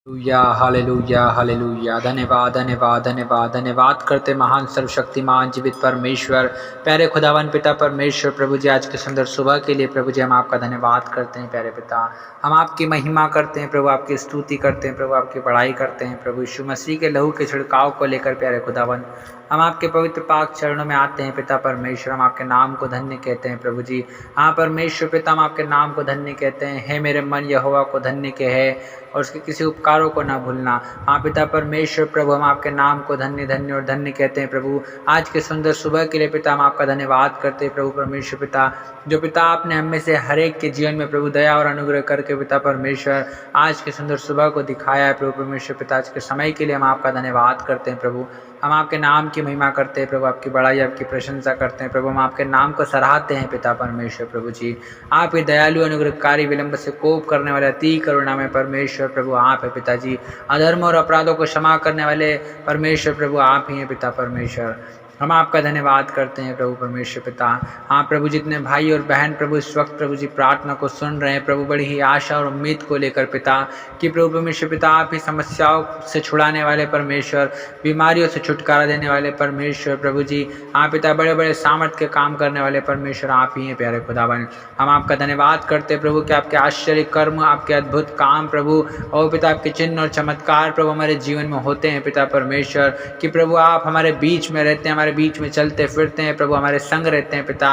Hallelujah hallelujah. धन्यवाद धन्यवाद धन्यवाद धन्यवाद करते महान सर्वशक्तिमान जीवित परमेश्वर, प्यारे खुदावन पिता परमेश्वर। प्रभु जी आज के सुंदर सुबह के लिए प्रभु जी हम आपका धन्यवाद करते हैं प्यारे पिता। हम आपकी महिमा करते हैं प्रभु, आपकी स्तुति करते हैं प्रभु, आपकी बड़ाई करते हैं प्रभु। यीशु मसीह के लहू के छिड़काव को लेकर प्यारे खुदावन हम आपके पवित्र पाक चरणों में आते हैं पिता परमेश्वर। हम आपके नाम को धन्य कहते हैं प्रभु जी। हाँ परमेश्वर पिता, हम आपके नाम को धन्य कहते हैं। हे मेरे मन यहोवा को धन्य के है और उसके किसी उपकारों को ना भूलना। हाँ पिता परमेश्वर प्रभु, हम आपके नाम को धन्य धन्य और धन्य कहते हैं प्रभु। आज के सुंदर सुबह के लिए पिता हम आपका धन्यवाद करते हैं प्रभु परमेश्वर पिता। जो पिता आपने हम में से हर एक के जीवन में प्रभु दया और अनुग्रह करके पिता परमेश्वर आज के सुंदर सुबह को दिखाया है प्रभु परमेश्वर पिता। आज के समय के लिए हम आपका धन्यवाद करते हैं प्रभु। हम आपके नाम की महिमा करते हैं प्रभु, आपकी बड़ाई आपकी प्रशंसा करते हैं प्रभु। हम आपके नाम को सराहते हैं पिता परमेश्वर प्रभु जी। आपके दयालु अनुग्रहकारी विलंब से कोप करने वाले अति करुणा में परमेश्वर प्रभु आप है पिताजी। अधर्म और अपराधों को क्षमा करने वाले परमेश्वर प्रभु आप ही हैं पिता परमेश्वर। हम आपका धन्यवाद करते हैं प्रभु परमेश्वर पिता। हाँ प्रभु, जितने भाई और बहन प्रभु इस वक्त प्रभु जी प्रार्थना को सुन रहे हैं प्रभु, बड़ी ही आशा और उम्मीद को लेकर पिता कि प्रभु परमेश्वर पिता आप ही समस्याओं से छुड़ाने वाले परमेश्वर, बीमारियों से छुटकारा देने वाले परमेश्वर प्रभु जी। हाँ पिता, बड़े बड़े सामर्थ के काम करने वाले परमेश्वर आप ही हैं प्यारे खुदावन। हम आपका धन्यवाद करते हैं प्रभु कि आपके आश्चर्य कर्म, आपके अद्भुत काम प्रभु और पिता आपके चिन्ह और चमत्कार प्रभु हमारे जीवन में होते हैं पिता परमेश्वर। कि प्रभु आप हमारे बीच में रहते हैं, हमारे बीच में चलते फिरते हैं प्रभु, हमारे संग रहते हैं पिता।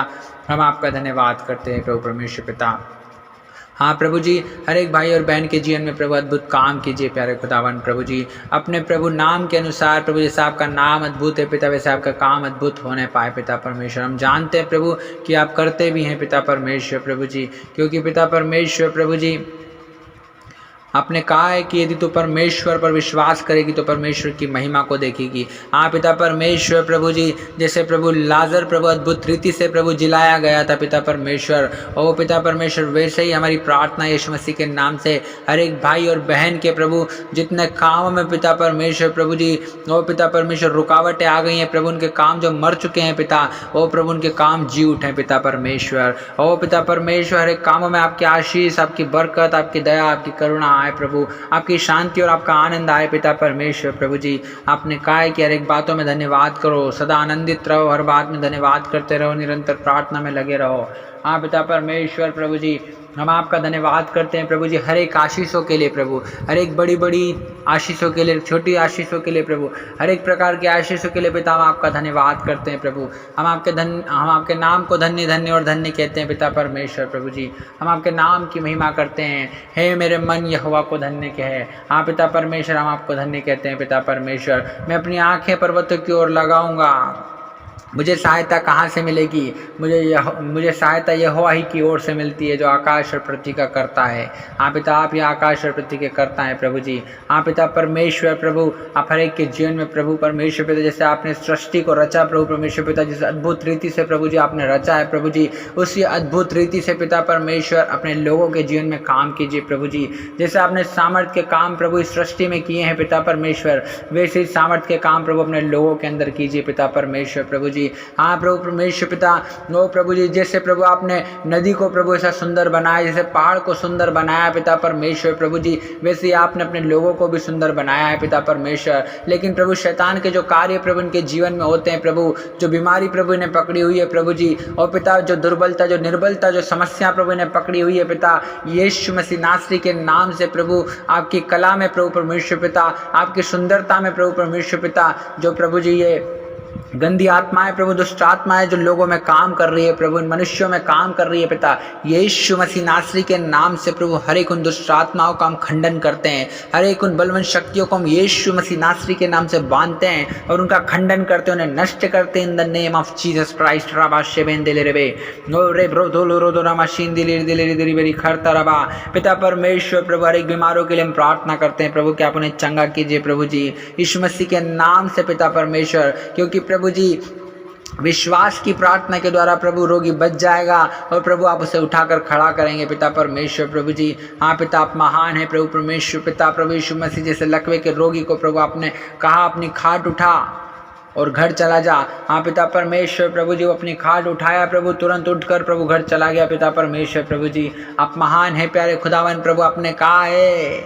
हम आपका धन्यवाद करते हैं प्रभु परमेश्वर पिता। हाँ प्रभु जी, हर एक भाई और बहन के जीवन में प्रभु अद्भुत काम कीजिए प्यारे खुदावन प्रभु जी। अपने प्रभु नाम के अनुसार प्रभु, जैसे आपका नाम अद्भुत है पिता वैसे आपका काम अद्भुत होने पाए पिता परमेश्वर। हम जानते हैं प्रभु कि आप करते भी हैं पिता परमेश्वर प्रभु जी, क्योंकि पिता परमेश्वर प्रभु जी आपने कहा है कि यदि तो परमेश्वर पर विश्वास करेगी तो परमेश्वर की महिमा को देखेगी। हाँ पिता परमेश्वर प्रभु जी, जैसे प्रभु लाजर प्रभु अद्भुत रीति से प्रभु जिलाया गया था पिता परमेश्वर, और पिता परमेश्वर वैसे ही हमारी प्रार्थना यीशु मसीह के नाम से हर एक भाई और बहन के प्रभु जितने कामों में पिता परमेश्वर प्रभु जी वो पिता परमेश्वर रुकावटें आ गई हैं प्रभु, उनके काम जो मर चुके हैं पिता वो प्रभु उनके काम जी उठे पिता परमेश्वर। ओ पिता परमेश्वर, हर एक कामों में आपकी आशीष, आपकी बरकत, आपकी दया, आपकी करुणा आए प्रभु, आपकी शांति और आपका आनंद आए पिता परमेश्वर प्रभु जी। आपने कहा है कि हर एक बातों में धन्यवाद करो, सदा आनंदित रहो, हर बात में धन्यवाद करते रहो, निरंतर प्रार्थना में लगे रहो। हाँ पिता परमेश्वर प्रभु जी, हम आपका धन्यवाद करते हैं प्रभु जी हर एक आशीषों के लिए प्रभु, हर एक बड़ी बड़ी आशीषों के लिए, छोटी आशीषों के लिए प्रभु, हर एक प्रकार की आशीषों के लिए पिता हम आपका धन्यवाद करते हैं प्रभु। हम आपके नाम को धन्य धन्य और धन्य कहते हैं पिता परमेश्वर प्रभु जी। हम आपके नाम की महिमा करते हैं। हे मेरे मन यहोवा को धन्य कहे। हाँ पिता परमेश्वर, हम आपको धन्य कहते हैं पिता परमेश्वर। मैं अपनी आंखें पर्वतों की ओर लगाऊंगा, मुझे सहायता कहाँ से मिलेगी? मुझे सहायता यहोवा ही की ओर से मिलती है जो आकाश और पृथ्वी का करता है। हाँ पिता, आप ही आकाश और पृथ्वी के करता है प्रभु जी। हाँ पिता परमेश्वर प्रभु, आप हर एक के जीवन में प्रभु परमेश्वर पिता जैसे आपने सृष्टि को रचा प्रभु परमेश्वर पिता, जिस अद्भुत रीति से प्रभु जी आपने रचा है प्रभु जी, उसी अद्भुत रीति से पिता परमेश्वर अपने लोगों के जीवन में काम कीजिए प्रभु जी। जैसे आपने सामर्थ्य के काम प्रभु इस सृष्टि में किए हैं पिता परमेश्वर, वैसे ही सामर्थ्य के काम प्रभु अपने लोगों के अंदर कीजिए पिता परमेश्वर प्रभु जी। हाँ प्रभु परमेश्वर पिता, नो प्रभु जी, जैसे प्रभु आपने नदी को प्रभु ऐसा सुंदर बनाया, जैसे पहाड़ को सुंदर बनाया पिता परमेश्वर प्रभु जी, वैसे ही आपने अपने लोगों को भी सुंदर बनाया है पिता परमेश्वर। लेकिन प्रभु शैतान के जो कार्य प्रभु इनके जीवन में होते हैं प्रभु, जो बीमारी प्रभु इन्हें पकड़ी हुई है प्रभु जी, और पिता जो दुर्बलता, जो निर्बलता, जो समस्या प्रभु इन्हें पकड़ी हुई है पिता, यीशु मसीह नासरी के नाम से प्रभु आपकी कला में प्रभु परमेश्वर पिता, आपकी सुंदरता में प्रभु परमेश्वर पिता, जो प्रभु जी ये गंदी आत्माएं प्रभु, दुष्ट आत्माएं जो लोगों में काम कर रही है प्रभु, इन मनुष्यों में काम कर रही है पिता, यीशु मसीह नासरी के नाम से प्रभु हर एक उन दुष्ट आत्माओं का हम खंडन करते हैं, हर एक उन बलवंत शक्तियों को हम यीशु मसीह नासरी के नाम से बांधते हैं और उनका खंडन करते हैं, उन्हें नष्ट करते हैं in the name of Jesus Christ. पिता परमेश्वर प्रभु, हर एक बीमारों के लिए हम प्रार्थना करते हैं प्रभु कि आप उन्हें चंगा कीजिए प्रभु जी, यीशु मसीह के नाम से पिता परमेश्वर, क्योंकि प्रभु जी विश्वास की प्रार्थना के द्वारा प्रभु रोगी बच जाएगा और प्रभु आप उसे उठाकर खड़ा करेंगे पिता परमेश्वर प्रभु जी। हाँ पिता, आप महान है प्रभु परमेश्वर पिता। प्रभु यीशु मसीह जैसे लकवे के रोगी को प्रभु आपने कहा अपनी खाट उठा और घर चला जा। हाँ पिता परमेश्वर प्रभु जी, वो अपनी खाट उठाया प्रभु, तुरंत उठकर प्रभु घर चला गया पिता परमेश्वर प्रभु जी। आप महान है प्यारे खुदावन प्रभु। आपने कहा है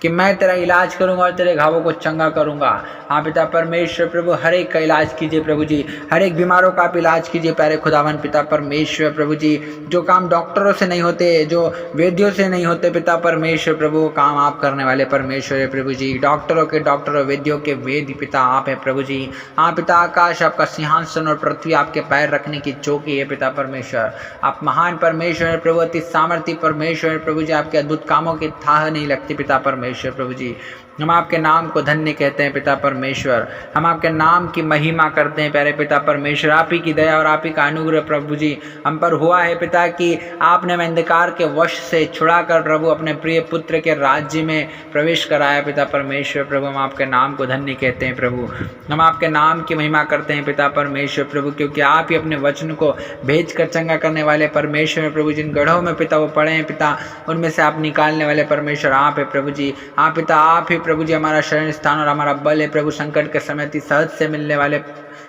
कि मैं तेरा इलाज करूंगा और तेरे घावों को चंगा करूंगा। हाँ पिता परमेश्वर प्रभु, हर एक का इलाज कीजिए प्रभु जी, हर एक बीमारों का आप इलाज कीजिए प्यारे खुदावन पिता परमेश्वर प्रभु जी। जो काम डॉक्टरों से नहीं होते, जो वैद्यों से नहीं होते पिता परमेश्वर प्रभु, वो काम आप करने वाले परमेश्वर है प्रभु जी। डॉक्टरों के डॉक्टर और वैद्यों के वेद पिता आप है प्रभु जी। हाँ पिता, आकाश आपका सिंहासन और पृथ्वी आपके पैर रखने की चौकी है पिता परमेश्वर। आप महान परमेश्वर है प्रभु, अति सामर्थ्य परमेश्वर है प्रभु जी। आपके अद्भुत कामों की थाह नहीं लगती पिता परमेश्वर प्रभु जी। हम आपके नाम को धन्य कहते हैं पिता परमेश्वर, हम आपके नाम की महिमा करते हैं प्यारे पिता परमेश्वर। आप ही की दया और आप ही का अनुग्रह प्रभु जी हम पर हुआ है पिता, कि आपने हमें अंधकार के वश से छुड़ाकर प्रभु अपने प्रिय पुत्र के राज्य में प्रवेश कराया पिता परमेश्वर प्रभु। हम आपके नाम को धन्य कहते हैं प्रभु, हम आपके नाम की महिमा करते हैं पिता परमेश्वर प्रभु, क्योंकि आप ही अपने वचन को भेज कर चंगा करने वाले परमेश्वर प्रभु। जिन गढ़ों में पिता वो पड़े हैं पिता, उनमें से आप निकालने वाले परमेश्वर आप है प्रभु जी। हाँ पिता, आप ही प्रभु जी हमारा शरण स्थान और हमारा बल है प्रभु। संकट के समय अति सहज से मिलने वाले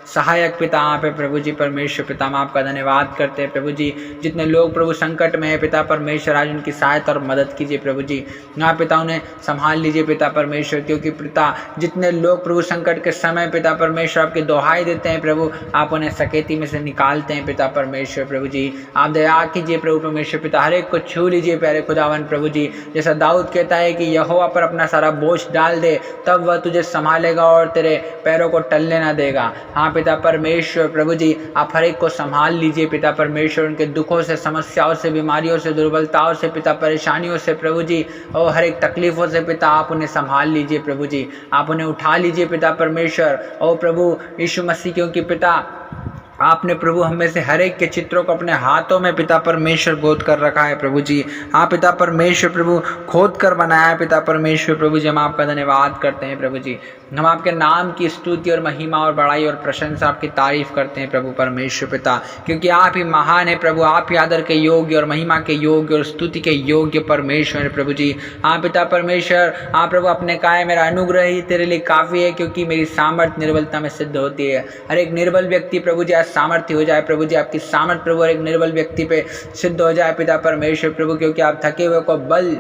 सहायक पिता आप है प्रभु जी परमेश्वर पिता। हम आपका धन्यवाद करते हैं प्रभु जी। जितने लोग प्रभु संकट में है पिता परमेश्वर, आज उनकी सहायता और मदद कीजिए प्रभु जी। हाँ पिता, उन्हें संभाल लीजिए पिता परमेश्वर, क्योंकि पिता जितने लोग प्रभु संकट के समय पिता परमेश्वर आपकी दोहाई देते हैं प्रभु, आप उन्हें सकेती में से निकालते हैं पिता परमेश्वर प्रभु जी। आप दया कीजिए प्रभु परमेश्वर पिता, हर एक को छू लीजिए प्यारे खुदावन प्रभु जी। जैसा दाऊद कहता है कि यहोवा पर अपना सारा बोझ डाल दे, तब वह तुझे संभालेगा और तेरे पैरों को टलने न देगा। हाँ पिता परमेश्वर प्रभु जी, आप हर एक को संभाल लीजिए पिता परमेश्वर, उनके दुखों से, समस्याओं से, बीमारियों से, दुर्बलताओं से पिता, परेशानियों से प्रभु जी, और हर एक तकलीफों से पिता आप उन्हें संभाल लीजिए प्रभु जी। आप उन्हें उठा लीजिए पिता परमेश्वर। और प्रभु यीशु मसीह, क्योंकि पिता आपने प्रभु हमें से हर एक के चित्रों को अपने हाथों में पिता परमेश्वर गोद कर रखा है प्रभु जी। हाँ पिता परमेश्वर प्रभु, खोद कर बनाया है पिता परमेश्वर प्रभु जी। हम आपका धन्यवाद करते हैं प्रभु जी। हम आपके नाम की स्तुति और महिमा और बड़ाई और प्रशंसा, आपकी तारीफ करते हैं प्रभु परमेश्वर पिता, क्योंकि आप ही महान है प्रभु। आप ही आदर के योग्य और महिमा के योग्य और स्तुति के योग्य परमेश्वर है प्रभु जी। हाँ पिता परमेश्वर, आप प्रभु अपने कहा है मेरा अनुग्रह ही तेरे लिए काफ़ी है, क्योंकि मेरी सामर्थ्य निर्बलता में सिद्ध होती है। हर एक निर्बल व्यक्ति प्रभु जी सामर्थ्य हो जाए प्रभु जी, आपकी सामर्थ्य प्रभु हर एक निर्बल व्यक्ति पे सिद्ध हो जाए पिता परमेश्वर प्रभु, क्योंकि आप थके हुए को बल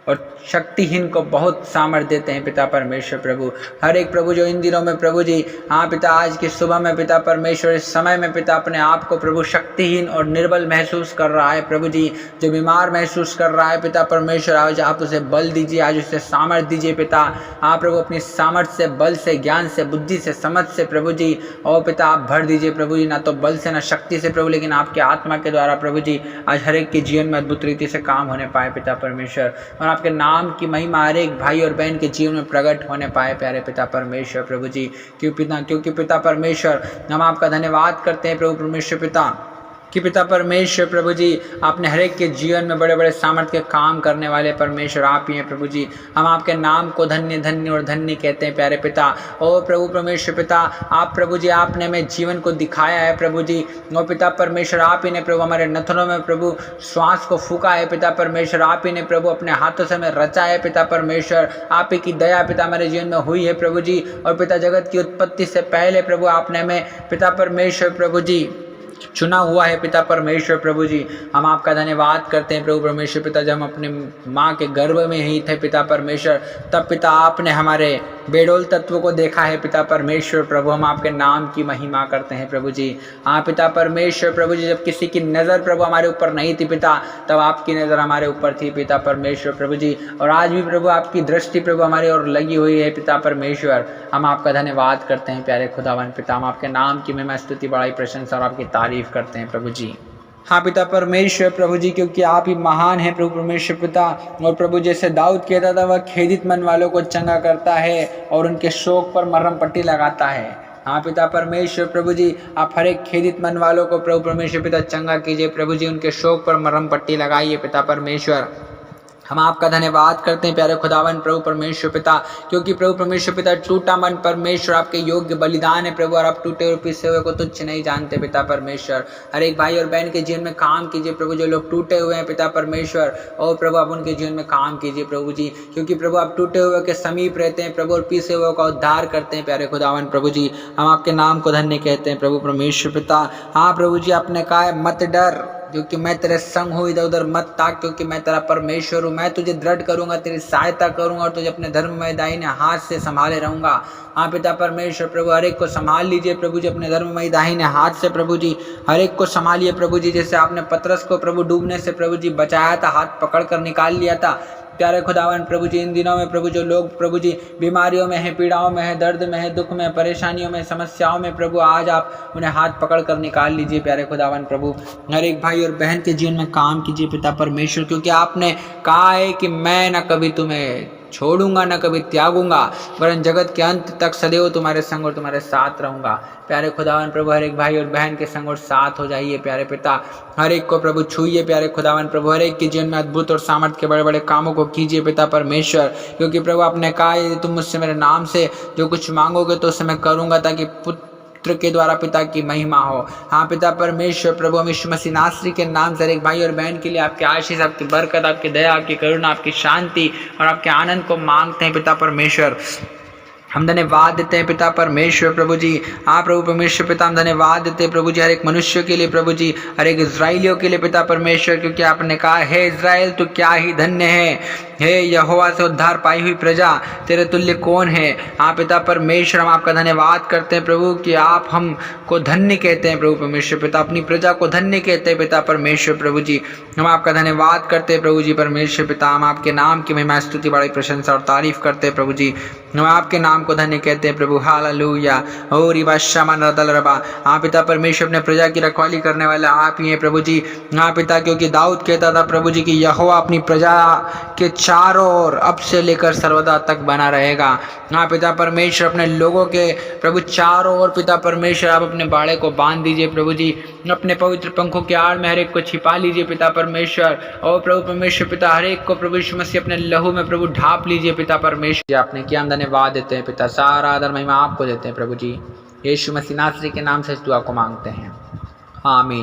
और शक्तिहीन को बहुत सामर्थ्य देते हैं पिता परमेश्वर प्रभु। हर एक प्रभु जो इन दिनों में प्रभु जी, हाँ पिता, आज की सुबह में पिता परमेश्वर, इस समय में पिता अपने आप को प्रभु शक्तिहीन और निर्बल महसूस कर रहा है प्रभु जी, जो बीमार महसूस कर रहा है पिता परमेश्वर, आज आप उसे बल दीजिए, आज उसे सामर्थ्य दीजिए पिता। हाँ प्रभु, अपनी सामर्थ्य से, बल से, ज्ञान से, बुद्धि से, समझ से प्रभु जी, और पिता आप भर दीजिए प्रभु जी, ना तो बल से ना शक्ति से प्रभु, लेकिन आपके आत्मा के द्वारा प्रभु जी आज हर एक के जीवन में अद्भुत रीति से काम होने पाए पिता परमेश्वर, और आपके नाम की महिमा हर एक भाई और बहन के जीवन में प्रकट होने पाए प्यारे पिता परमेश्वर प्रभु जी। क्योंकि पिता परमेश्वर, हम आपका धन्यवाद करते हैं प्रभु परमेश्वर पिता, कि पिता परमेश्वर प्रभु जी आपने हर एक के जीवन में बड़े बड़े सामर्थ्य के काम करने वाले परमेश्वर आप ही हैं प्रभु जी। हम आपके नाम को धन्य धन्य और धन्य कहते हैं प्यारे पिता। ओ प्रभु परमेश्वर पिता, आप प्रभु जी आपने हमें जीवन को दिखाया है प्रभु जी। ओ पिता परमेश्वर, आप ही ने प्रभु हमारे नथनों में प्रभु श्वास को फूका है पिता परमेश्वर, आप ही ने प्रभु अपने हाथों से हमें रचा है पिता परमेश्वर। आप ही की दया पिता हमारे जीवन में हुई है प्रभु जी, और पिता जगत की उत्पत्ति से पहले प्रभु आपने हमें पिता परमेश्वर प्रभु जी चुना हुआ है पिता परमेश्वर प्रभु जी। हम आपका धन्यवाद करते हैं प्रभु परमेश्वर पिता। जब हम अपने माँ के गर्भ में ही थे पिता परमेश्वर, तब पिता आपने हमारे बेडोल तत्व को देखा है पिता परमेश्वर प्रभु। हम आपके नाम की महिमा करते हैं प्रभु जी। हाँ पिता परमेश्वर प्रभु जी, जब किसी की नज़र प्रभु हमारे ऊपर नहीं थी पिता, तब आपकी नज़र हमारे ऊपर थी पिता परमेश्वर प्रभु जी, और आज भी प्रभु आपकी दृष्टि प्रभु हमारी ओर लगी हुई है पिता परमेश्वर। हम आपका धन्यवाद करते हैं प्यारे खुदावन पिता। हम आपके नाम की महिमा, स्तुति, बड़ाई, प्रशंसा और आपकी तारीफ करते हैं प्रभु जी। हाँ पिता परमेश्वर प्रभु जी, क्योंकि आप ही महान हैं प्रभु परमेश्वर पिता। और प्रभु जैसे दाऊद कहता था, वह खेदित मन वालों को चंगा करता है और उनके शोक पर मरहम पट्टी लगाता है। हाँ पिता परमेश्वर प्रभु जी, आप हर एक खेदित मन वालों को प्रभु परमेश्वर पिता चंगा कीजिए प्रभु जी, उनके शोक पर मरहम पट्टी लगाइए पिता परमेश्वर। हम आपका धन्यवाद करते हैं प्यारे खुदावन प्रभु परमेश्वर पिता, क्योंकि प्रभु परमेश्वर पिता टूटा मन परमेश्वर आपके योग्य बलिदान है प्रभु, और आप टूटे और पिसे हुए को तुच्छ नहीं जानते पिता परमेश्वर। हर एक भाई और बहन के जीवन में काम कीजिए प्रभु, जो लोग टूटे हुए हैं पिता परमेश्वर, और प्रभु आप उनके जीवन में काम कीजिए प्रभु जी, क्योंकि प्रभु आप टूटे हुए के समीप रहते हैं प्रभु, और पिसे हुए का उद्धार करते हैं प्यारे खुदावन प्रभु जी। हम आपके नाम को धन्य कहते हैं प्रभु परमेश्वर पिता। हाँ प्रभु जी, आपने कहा है मत डर, क्योंकि मैं तेरे संग हूँ, इधर उधर मत ताक, क्योंकि मैं तेरा परमेश्वर हूँ। मैं तुझे दृढ़ करूंगा, तेरी सहायता करूंगा और तुझे अपने धर्म में दाहिने हाथ से संभाले रहूंगा। हाँ पिता परमेश्वर प्रभु, हर एक को संभाल लीजिए प्रभु जी अपने धर्म में दाहिने हाथ से प्रभु जी, हर एक को संभालिए प्रभु जी। जैसे आपने पतरस को प्रभु डूबने से प्रभु जी बचाया था, हाथ पकड़ कर निकाल लिया था। प्यारे खुदावन प्रभु जी, इन दिनों में प्रभु जो लोग प्रभु जी बीमारियों में है, पीड़ाओं में है, दर्द में है, दुख में, परेशानियों में, समस्याओं में प्रभु, आज आप उन्हें हाथ पकड़ कर निकाल लीजिए प्यारे खुदावन प्रभु। हर एक भाई और बहन के जीवन में काम कीजिए पिता परमेश्वर, क्योंकि आपने कहा है कि मैं न कभी तुम्हें छोड़ूंगा, न कभी त्यागूंगा, वरन जगत के अंत तक सदैव तुम्हारे संग और तुम्हारे साथ रहूंगा। प्यारे खुदावन प्रभु, हर एक भाई और बहन के संग और साथ हो जाइए प्यारे पिता। हर एक को प्रभु छूइए प्यारे खुदावन प्रभु, हर एक के जीवन में अद्भुत और सामर्थ्य के बड़े बड़े कामों को कीजिए पिता परमेश्वर, क्योंकि प्रभु आपने कहा यदि तुम मुझसे मेरे नाम से जो कुछ मांगोगे तो उसे मैं करूंगा, ताकि पुत्र के द्वारा पिता की महिमा हो। हाँ पिता परमेश्वर प्रभु, हम यीशु मसीह नासरी के नाम से एक भाई और बहन के लिए आपकी आशीष, आपकी बरकत, आपकी दया, आपकी करुणा, आपकी शांति और आपके आनंद को मांगते हैं पिता परमेश्वर। हम धन्यवाद देते हैं पिता परमेश्वर प्रभु जी। हाँ प्रभु परमेश्वर पिता, हम धन्यवाद देते हैं प्रभु जी हर एक मनुष्य के लिए प्रभु जी, हर एक इजराइलियों के लिए पिता परमेश्वर, क्योंकि आपने कहा है इजराइल तो क्या ही धन्य है, हे यहोवा से उद्धार पाई हुई प्रजा, तेरे तुल्य कौन है। हाँ पिता परमेश्वर, हम आपका धन्यवाद करते हैं प्रभु कि आप हमको धन्य कहते हैं प्रभु परमेश्वर पिता, अपनी प्रजा को धन्य कहते हैं पिता परमेश्वर प्रभु जी। हम आपका धन्यवाद करते हैं प्रभु जी परमेश्वर पिता, हम आपके नाम की महिमा, स्तुति, बड़ी प्रशंसा और तारीफ करते हैं प्रभु जी। हम आपके नाम को धन्य कहते हैं प्रभु। हालेलुया। ओ रिबा शमन रदल रबा। हाँ पिता परमेश्वर, अपने प्रजा की रखवाली करने वाले आप ही हैं प्रभु जी। हाँ पिता, क्योंकि दाऊद कहता था प्रभु जी कि यहोवा अपनी प्रजा के चारों ओर अब से लेकर सर्वदा तक बना रहेगा। हाँ पिता परमेश्वर, अपने लोगों के प्रभु चारों ओर पिता परमेश्वर आप अपने बाड़े को बांध दीजिए प्रभु जी, अपने पवित्र पंखों के आड़ में हर एक को छिपा लीजिए पिता परमेश्वर। और प्रभु परमेश्वर पिता, हर एक को प्रभु यीशु मसीह अपने लहू में प्रभु ढाप लीजिए पिता परमेश्वर। आपने किया, हम धन्यवाद देते हैं पिता, सारा आदर महिमा आपको देते हैं प्रभु जी। यीशु मसीह नासरी के नाम से इस दुआ को मांगते हैं, आमीन।